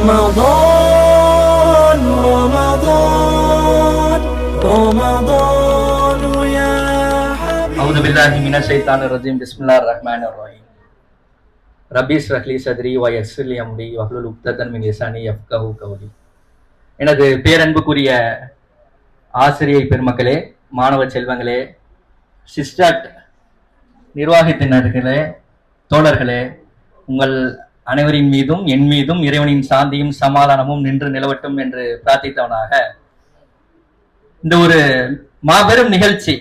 رمضان رمضان رمضان يا حبيبي. أعوذ بالله من الشيطان الرجيم. بسم الله الرحمن الرحيم. ربي اشرح لي صدري ويسر لي أمري واحلل عقدة من لساني يفقهوا قولي. எனது பேரன்புக்குரிய ஆசிரியை பெருமக்களே, மாணவ செல்வங்களே, சிஸ்டாட் நிர்வாகத்தினர்களே, தோழர்களே, உங்கள் அனைவரின் மீதும் என் மீதும் இறைவனின் சாந்தியும் சமாதானமும் நின்று நிலவட்டும் என்று பிரார்த்தித்தவனாக இந்த ஒரு மாபெரும் நிகழ்ச்சி,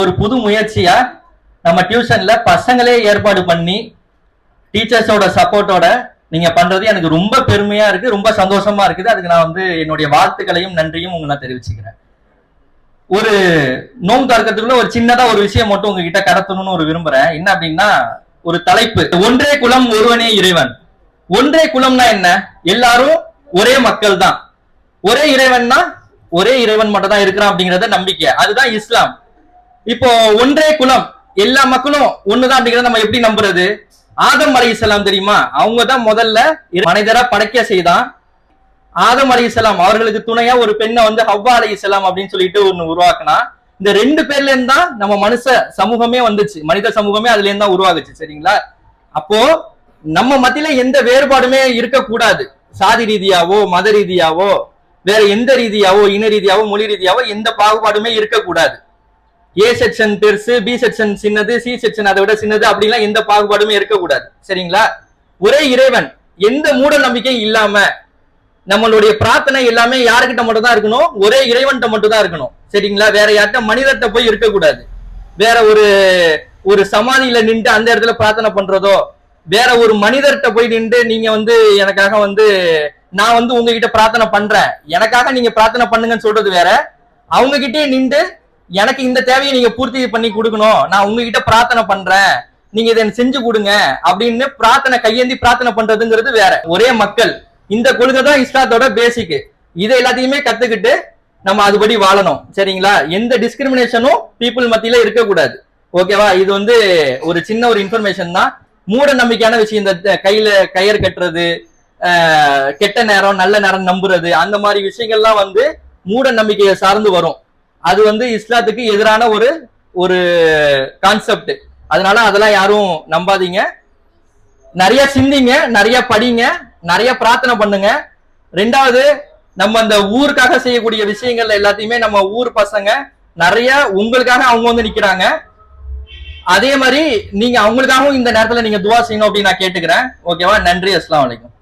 ஒரு புது முயற்சியா நம்ம டியூஷன்ல பசங்களே ஏற்பாடு பண்ணி டீச்சர்ஸோட சப்போர்ட்டோட நீங்க பண்றது எனக்கு ரொம்ப பெருமையா இருக்கு, ரொம்ப சந்தோஷமா இருக்குது. அதுக்கு நான் என்னுடைய வாழ்த்துக்களையும் நன்றியும் உங்களுக்கு நான் தெரிவிச்சுக்கிறேன். ஒரு நோன்பு திறக்கிறதுக்குள்ள ஒரு சின்னதா ஒரு விஷயம் மட்டும் உங்ககிட்ட கடத்தணும்னு விரும்புறேன். என்ன அப்படின்னா, ஒரு தலைப்பு, ஒன்றே குலம் ஒருவனே இறைவன். ஒன்றே குலம்னா என்ன? எல்லாரும் ஒரே மக்கள் தான். ஒரே இறைவன்னா ஒரே இறைவன் மட்டும் தான் இருக்கிறான் அப்படிங்கறத நம்பிக்கை, அதுதான் இஸ்லாம். இப்போ ஒன்றே குலம், எல்லா மக்களும் ஒண்ணுதான் அப்படிங்கறத நம்ம எப்படி நம்புறது? ஆதம் அலைஹிஸ்ஸலாம் தெரியுமா? அவங்க தான் முதல்ல மனிதரா படைக்க செய்தான். ஆதம் அலைஹிஸ்ஸலாம் அவர்களுக்கு துணையா ஒரு பெண்ணை ஹவ்வா அலைஹிஸ்ஸலாம் அப்படின்னு சொல்லிட்டு ஒண்ணு உருவாக்குனா. இந்த ரெண்டு பேர்ல இருந்து தான் நம்ம மனுஷ சமூகமே வந்துச்சு, மனித சமூகமே அதுல இருந்து தான் உருவாகுச்சு. சரிங்களா? அப்போ நம்ம மத்தியில எந்த வேறுபாடுமே இருக்கக்கூடாது. சாதி ரீதியாவோ மத ரீதியாவோ வேற எந்த ரீதியாவோ இன ரீதியாவோ மொழி ரீதியாவோ எந்த பாகுபாடுமே இருக்கக்கூடாது. ஏ செக்ஷன் பெருசு, பி செக்ஷன் சின்னது, சி செக்ஷன் அதை விட சின்னது அப்படிலாம் எந்த பாகுபாடுமே இருக்கக்கூடாது. சரிங்களா? ஒரே இறைவன், எந்த மூட நம்பிக்கையும் இல்லாம நம்மளுடைய பிரார்த்தனை எல்லாமே யாருக்கிட்ட மட்டும் தான் இருக்கணும்? ஒரே இறைவன்கிட்ட மட்டும் தான் இருக்கணும். சரிங்களா? வேற யார்கிட்ட மனிதர்கிட்ட போய் இருக்கக்கூடாது. வேற ஒரு சமாதியில நின்று அந்த இடத்துல பிரார்த்தனை பண்றதோ, வேற ஒரு மனிதர்கிட்ட போய் நின்று நீங்க எனக்காக நான் உங்ககிட்ட பிரார்த்தனை பண்றேன், எனக்காக நீங்க பிரார்த்தனை பண்ணுங்கன்னு சொல்றது வேற. அவங்க கிட்டே நின்று எனக்கு இந்த தேவையை நீங்க பூர்த்தி பண்ணி கொடுக்கணும், நான் உங்ககிட்ட பிரார்த்தனை பண்றேன், நீங்க இதை செஞ்சு கொடுங்க அப்படின்னு பிரார்த்தனை கையேந்தி பிரார்த்தனை பண்றதுங்கிறது வேற. ஒரே மக்கள், இந்த கொள்கை தான் இஸ்லாத்தோட பேசிக். இதை எல்லாத்தையுமே கத்துக்கிட்டு நம்ம அதுபடி வாழணும். சரிங்களா? எந்த டிஸ்கிரிமினேஷனும் பீப்புள் மத்தியில இருக்கக்கூடாது. ஓகேவா? இது ஒரு சின்ன ஒரு இன்ஃபர்மேஷன் தான். மூட நம்பிக்கையான விஷயம், இந்த கையில கயிறு கட்டுறது, கெட்ட நேரம் நல்ல நேரம் நம்புறது, அந்த மாதிரி விஷயங்கள்லாம் மூட நம்பிக்கையை சார்ந்து வரும். அது இஸ்லாத்துக்கு எதிரான ஒரு கான்செப்ட். அதனால அதெல்லாம் யாரும் நம்பாதீங்க. நிறைய சிந்திங்க, நிறைய படிங்க, நிறைய பிரார்த்தனை பண்ணுங்க. ரெண்டாவது, நம்ம அந்த ஊருக்காக செய்யக்கூடிய விஷயங்கள்ல எல்லாத்தையுமே நம்ம ஊர் பசங்க நிறைய உங்களுக்காக அவங்க நிக்கிறாங்க. அதே மாதிரி நீங்க அவங்களுக்காகவும் இந்த நேரத்துல நீங்க துவா செய்யணும் அப்படின்னு நான் கேட்டுக்கிறேன். ஓகேவா? நன்றி. அஸ்ஸலாமு அலைக்கும்.